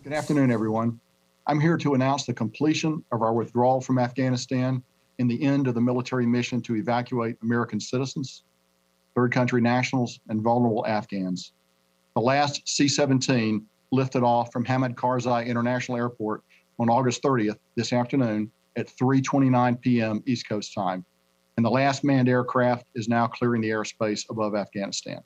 Good afternoon, everyone. I'm here to announce the completion of our withdrawal from Afghanistan and the end of the military mission to evacuate American citizens, third country nationals, and vulnerable Afghans. The last C-17 lifted off from Hamid Karzai International Airport on August 30th, this afternoon, at 3:29 p.m. East Coast time, and the last manned aircraft is now clearing the airspace above Afghanistan.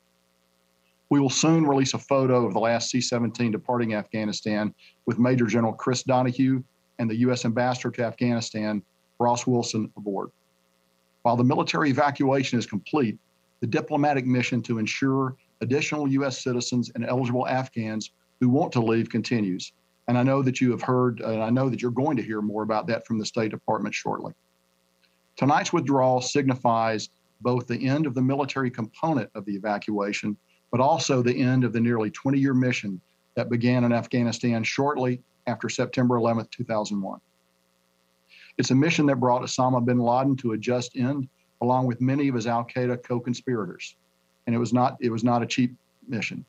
We will soon release a photo of the last C-17 departing Afghanistan with Major General Chris Donahue and the U.S. Ambassador to Afghanistan, Ross Wilson, aboard. While the military evacuation is complete, the diplomatic mission to ensure additional U.S. citizens and eligible Afghans who want to leave continues. And I know that you have heard, and I know that you're going to hear more about that from the State Department shortly. Tonight's withdrawal signifies both the end of the military component of the evacuation, but also the end of the nearly 20-year mission that began in Afghanistan shortly after September 11th, 2001. It's a mission that brought Osama bin Laden to a just end, along with many of his al-Qaeda co-conspirators. And it was not a cheap mission.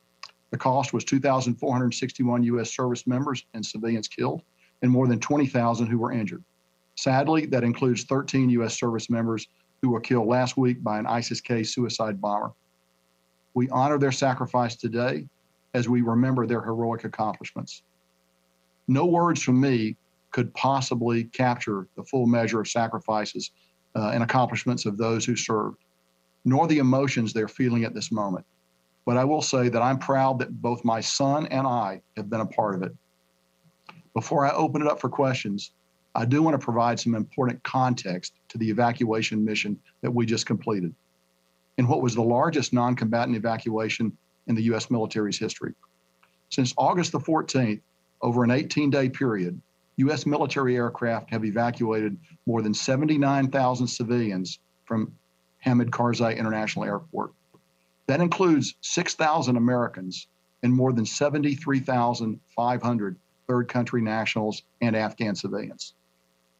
The cost was 2,461 U.S. service members and civilians killed, and more than 20,000 who were injured. Sadly, that includes 13 U.S. service members who were killed last week by an ISIS-K suicide bomber. We honor their sacrifice today as we remember their heroic accomplishments. No words from me could possibly capture the full measure of sacrifices and accomplishments of those who served, nor the emotions they're feeling at this moment. But I will say that I'm proud that both my son and I have been a part of it. Before I open it up for questions, I do want to provide some important context to the evacuation mission that we just completed, in what was the largest non-combatant evacuation in the U.S. military's history. Since August the 14th, over an 18-day period, U.S. military aircraft have evacuated more than 79,000 civilians from Hamid Karzai International Airport. That includes 6,000 Americans and more than 73,500 third country nationals and Afghan civilians.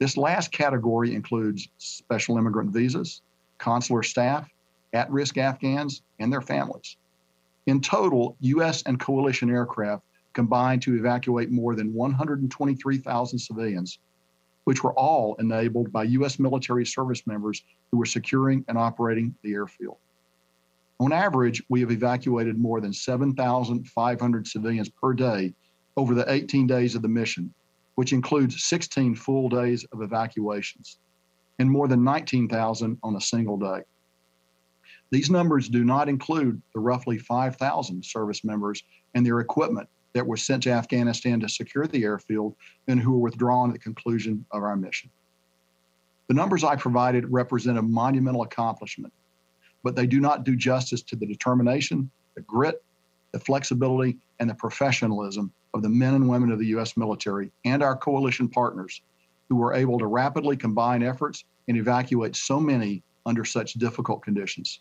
This last category includes special immigrant visas, consular staff, at-risk Afghans, and their families. In total, U.S. and coalition aircraft combined to evacuate more than 123,000 civilians, which were all enabled by U.S. military service members who were securing and operating the airfield. On average, we have evacuated more than 7,500 civilians per day over the 18 days of the mission, which includes 16 full days of evacuations, and more than 19,000 on a single day. These numbers do not include the roughly 5,000 service members and their equipment that were sent to Afghanistan to secure the airfield and who were withdrawn at the conclusion of our mission. The numbers I provided represent a monumental accomplishment, but they do not do justice to the determination, the grit, the flexibility, and the professionalism of the men and women of the U.S. military and our coalition partners who were able to rapidly combine efforts and evacuate so many under such difficult conditions.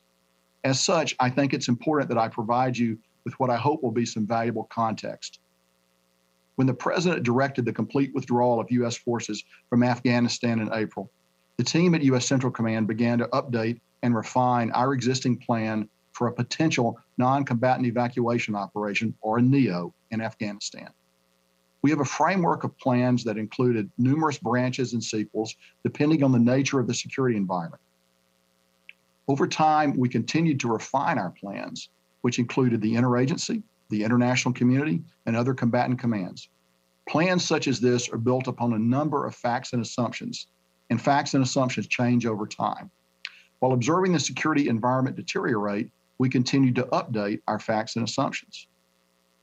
As such, I think it's important that I provide you with what I hope will be some valuable context. When the President directed the complete withdrawal of U.S. forces from Afghanistan in April, the team at U.S. Central Command began to update and refine our existing plan for a potential non-combatant evacuation operation, or a NEO, in Afghanistan. We have a framework of plans that included numerous branches and sequels depending on the nature of the security environment. Over time, we continued to refine our plans, which included the interagency, the international community, and other combatant commands. Plans such as this are built upon a number of facts and assumptions, and facts and assumptions change over time. While observing the security environment deteriorate, we continued to update our facts and assumptions.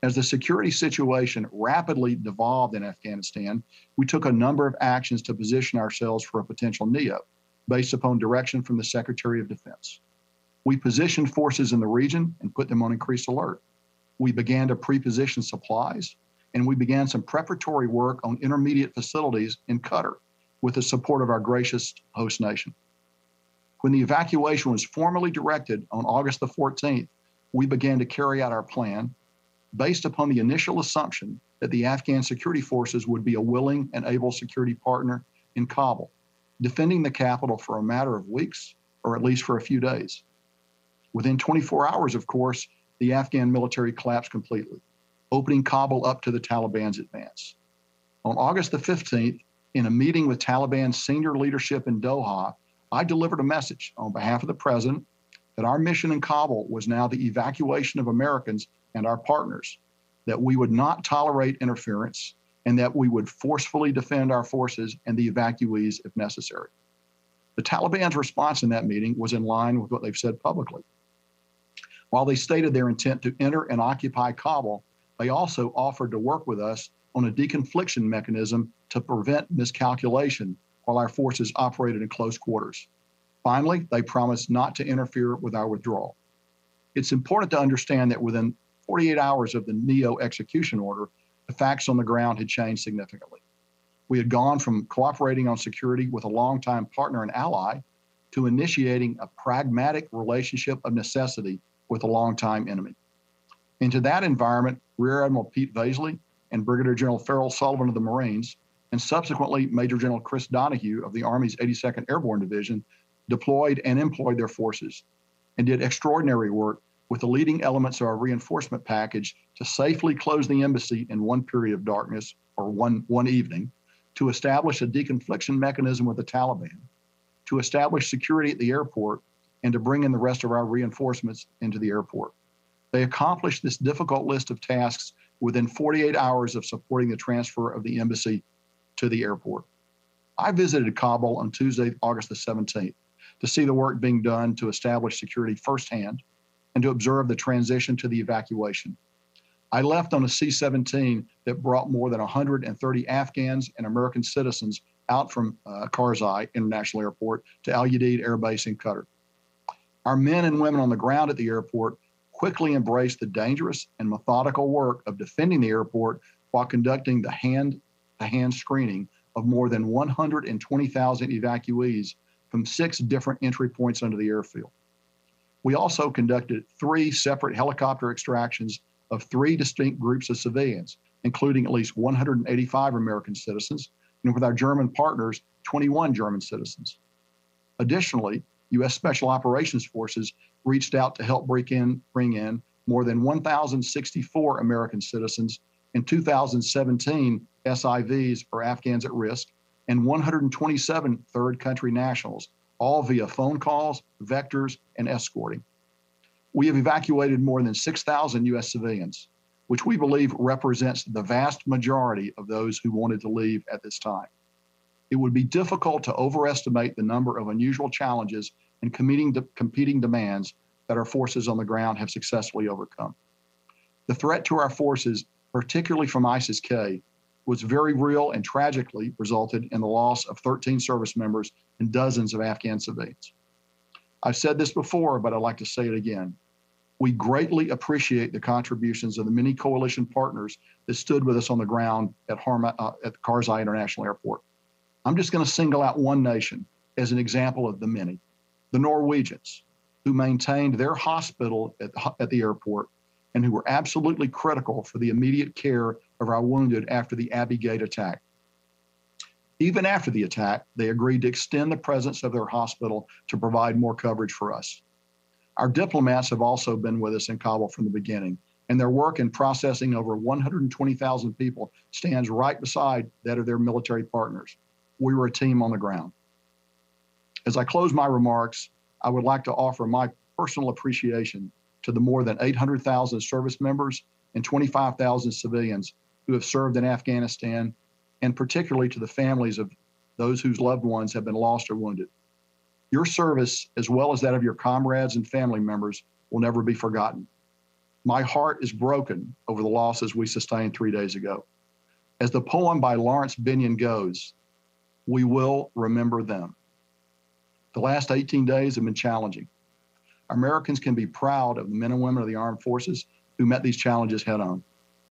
As the security situation rapidly devolved in Afghanistan, we took a number of actions to position ourselves for a potential NEO, based upon direction from the Secretary of Defense. We positioned forces in the region and put them on increased alert. We began to pre-position supplies, and we began some preparatory work on intermediate facilities in Qatar with the support of our gracious host nation. When the evacuation was formally directed on August the 14th, we began to carry out our plan based upon the initial assumption that the Afghan security forces would be a willing and able security partner in Kabul, defending the capital for a matter of weeks, or at least for a few days. Within 24 hours, of course, the Afghan military collapsed completely. opening Kabul up to the Taliban's advance. On August the 15th, in a meeting with Taliban senior leadership in Doha, I delivered a message on behalf of the president that our mission in Kabul was now the evacuation of Americans and our partners, that we would not tolerate interference, and that we would forcefully defend our forces and the evacuees if necessary. The Taliban's response in that meeting was in line with what they've said publicly. While they stated their intent to enter and occupy Kabul, they also offered to work with us on a deconfliction mechanism to prevent miscalculation while our forces operated in close quarters. Finally, they promised not to interfere with our withdrawal. It's important to understand that within 48 hours of the NEO execution order, the facts on the ground had changed significantly. We had gone from cooperating on security with a longtime partner and ally to initiating a pragmatic relationship of necessity with a longtime enemy. Into that environment, Rear Admiral Pete Vaisley and Brigadier General Farrell Sullivan of the Marines, and subsequently Major General Chris Donahue of the Army's 82nd Airborne Division, deployed and employed their forces and did extraordinary work with the leading elements of our reinforcement package to safely close the embassy in one period of darkness, or one evening, to establish a deconfliction mechanism with the Taliban, to establish security at the airport, and to bring in the rest of our reinforcements into the airport. They accomplished this difficult list of tasks within 48 hours of supporting the transfer of the embassy to the airport. I visited Kabul on Tuesday, August the 17th, to see the work being done to establish security firsthand and to observe the transition to the evacuation. I left on a C-17 that brought more than 130 Afghans and American citizens out from Karzai International Airport to Al Udeid Air Base in Qatar. Our men and women on the ground at the airport quickly embraced the dangerous and methodical work of defending the airport while conducting the hand-to-hand screening of more than 120,000 evacuees from 6 different entry points under the airfield. We also conducted 3 separate helicopter extractions of 3 distinct groups of civilians, including at least 185 American citizens, and with our German partners, 21 German citizens. Additionally, U.S. Special Operations Forces reached out to help bring in more than 1,064 American citizens and 2,017 SIVs, or Afghans at risk, and 127 third country nationals, all via phone calls, vectors, and escorting. We have evacuated more than 6,000 U.S. civilians, which we believe represents the vast majority of those who wanted to leave at this time. It would be difficult to overestimate the number of unusual challenges and competing demands that our forces on the ground have successfully overcome. The threat to our forces, particularly from ISIS-K, was very real and tragically resulted in the loss of 13 service members and dozens of Afghan civilians. I've said this before, but I'd like to say it again. We greatly appreciate the contributions of the many coalition partners that stood with us on the ground at Karzai International Airport. I'm just going to single out one nation as an example of the many: the Norwegians, who maintained their hospital at the airport and who were absolutely critical for the immediate care of our wounded after the Abbey Gate attack. Even after the attack, they agreed to extend the presence of their hospital to provide more coverage for us. Our diplomats have also been with us in Kabul from the beginning, and their work in processing over 120,000 people stands right beside that of their military partners. We were a team on the ground. As I close my remarks, I would like to offer my personal appreciation to the more than 800,000 service members and 25,000 civilians who have served in Afghanistan, and particularly to the families of those whose loved ones have been lost or wounded. Your service, as well as that of your comrades and family members, will never be forgotten. My heart is broken over the losses we sustained 3 days ago. As the poem by Lawrence Benyon goes, we will remember them. The last 18 days have been challenging. Americans can be proud of the men and women of the armed forces who met these challenges head on.